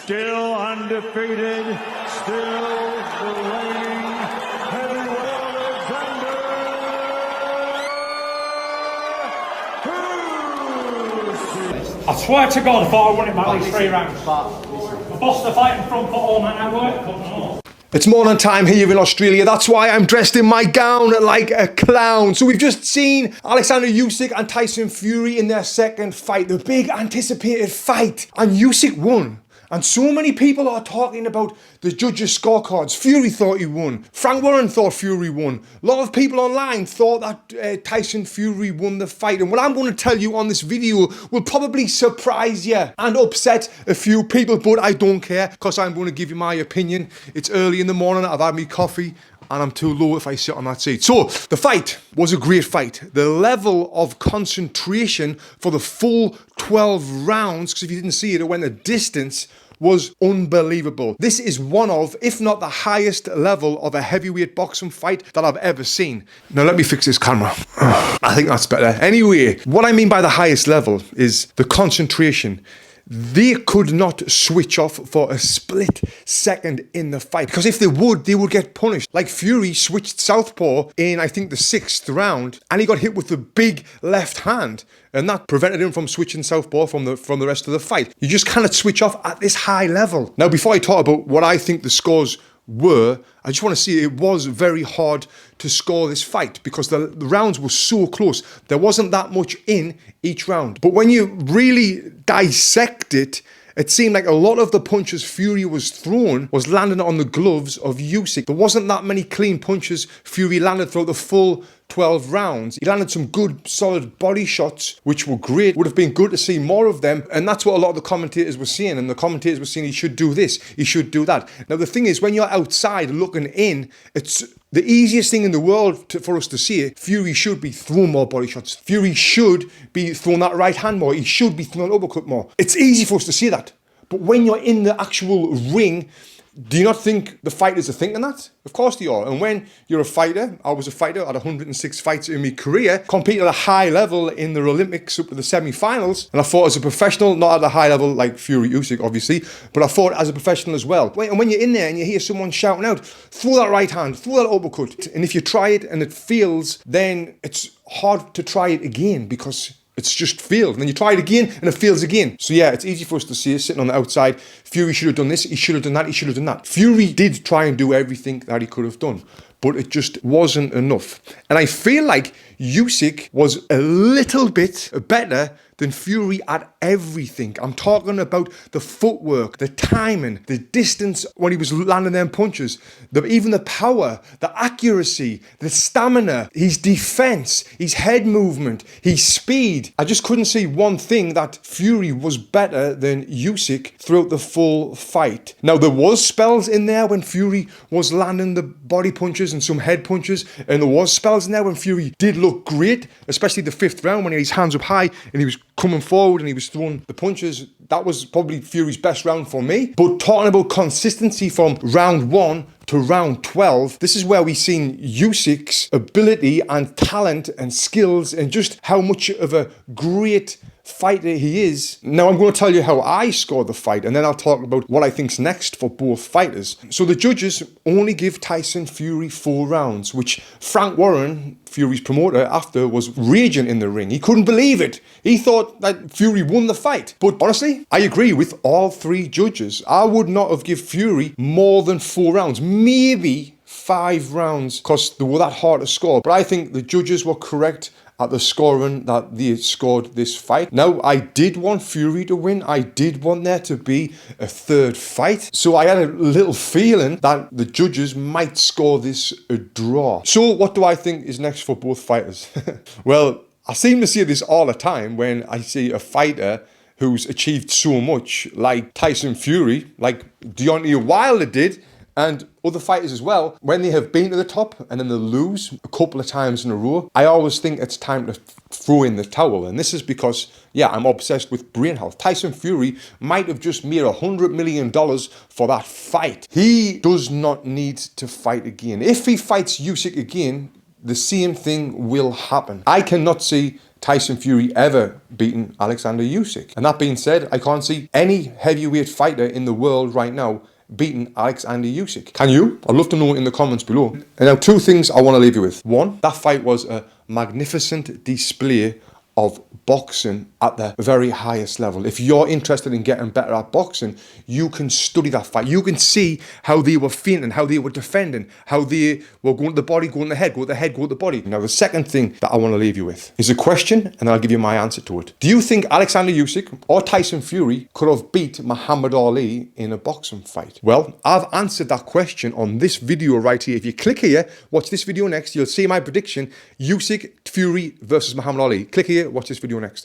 still undefeated, still the reigning heavyweight Oleksandr Usyk. I swear to God, I thought I won it by at least 3 rounds. I bossed the fight in front for all night. I worked on. It's morning time here in Australia. That's why I'm dressed in my gown like a clown. So we've just seen Oleksandr Usyk and Tyson Fury in their second fight, the big anticipated fight. And Usyk won. And so many people are talking about the judges' scorecards. Fury thought he won. Frank Warren thought Fury won. A lot of people online thought that Tyson Fury won the fight. And what I'm going to tell you on this video will probably surprise you and upset a few people, but I don't care because I'm going to give you my opinion. It's early in the morning, I've had me coffee, and I'm too low if I sit on that seat. So, the fight was a great fight. The level of concentration for the full 12 rounds, because if you didn't see it, it went a distance, was unbelievable. This is one of, if not the highest level of a heavyweight boxing fight that I've ever seen. Now let me fix this camera. I think that's better. Anyway, what I mean by the highest level is the concentration. They could not switch off for a split second in the fight, because if they would get punished. Like Fury switched southpaw in, I think, the 6th round, and he got hit with the big left hand, and that prevented him from switching southpaw from the rest of the fight. You just cannot switch off at this high level. Now, before I talk about what I think the scores were, I just want to say it was very hard to score this fight because the rounds were so close. There wasn't that much in each round. But when you really dissect it, it seemed like a lot of the punches Fury was throwing was landing on the gloves of Usyk. There wasn't that many clean punches Fury landed throughout the full 12 rounds. He landed some good, solid body shots, which were great. Would have been good to see more of them. And that's what a lot of the commentators were saying. And the commentators were saying he should do this, he should do that. Now, the thing is, when you're outside looking in, it's the easiest thing in the world for us to see it. Fury should be throwing more body shots. Fury should be throwing that right hand more. He should be throwing that uppercut more. It's easy for us to see that. But when you're in the actual ring, do you not think the fighters are thinking that? Of course they are. And when you're a fighter, I was a fighter, I had 106 fights in my career, competed at a high level in the Olympics up to the semi-finals, and I fought as a professional, not at a high level like Fury Usyk, obviously, but I fought as a professional as well. And when you're in there and you hear someone shouting out, throw that right hand, throw that uppercut, and if you try it and it fails, then it's hard to try it again because it's just failed. And then you try it again and it fails again. So yeah, it's easy for us to see it sitting on the outside. Fury should have done this, he should have done that, he should have done that. Fury did try and do everything that he could have done, but it just wasn't enough. And I feel like Usyk was a little bit better than Fury at everything. I'm talking about the footwork, the timing, the distance when he was landing them punches, even the power, the accuracy, the stamina, his defense, his head movement, his speed. I just couldn't see one thing that Fury was better than Usyk throughout the full fight. Now, there was spells in there when Fury was landing the body punches and some head punches, and there was spells in there when Fury did look great, especially the 5th round when he had his hands up high and he was coming forward and he was throwing the punches. That was probably Fury's best round for me. But talking about consistency from round 1 to round 12, this is where we've seen Usyk's ability and talent and skills and just how much of a great fighter he is. Now I'm going to tell you how I scored the fight, and then I'll talk about what I think's next for both fighters. So the judges only give Tyson Fury 4 rounds, which Frank Warren, Fury's promoter, after was raging in the ring. He couldn't believe it. He thought that Fury won the fight. But honestly, I agree with all 3 judges. I would not have given Fury more than 4 rounds, maybe 5 rounds, because they were that hard to score. But I think the judges were correct at the scoring that they scored this fight. Now, I did want Fury to win. I did want there to be a 3rd fight. So I had a little feeling that the judges might score this a draw. So what do I think is next for both fighters? Well, I seem to see this all the time when I see a fighter who's achieved so much, like Tyson Fury, like Deontay Wilder did, and other fighters as well, when they have been to the top and then they lose a couple of times in a row, I always think it's time to throw in the towel. And this is because, yeah, I'm obsessed with brain health. Tyson Fury might have just made $100 million for that fight. He does not need to fight again. If he fights Usyk again, the same thing will happen. I cannot see Tyson Fury ever beating Oleksandr Usyk. And that being said, I can't see any heavyweight fighter in the world right now beating Oleksandr Usyk. Can you? I'd love to know in the comments below. And now two things I want to leave you with. One, that fight was a magnificent display of boxing at the very highest level. If you're interested in getting better at boxing, you can study that fight. You can see how they were feinting, how they were defending, how they were going to the body, going to the head, go to the head, go to the body. Now, the second thing that I want to leave you with is a question, and I'll give you my answer to it. Do you think Oleksandr Usyk or Tyson Fury could have beat Muhammad Ali in a boxing fight? Well, I've answered that question on this video right here. If you click here, watch this video next, you'll see my prediction, Usyk, Fury versus Muhammad Ali. Click here, watch this video next.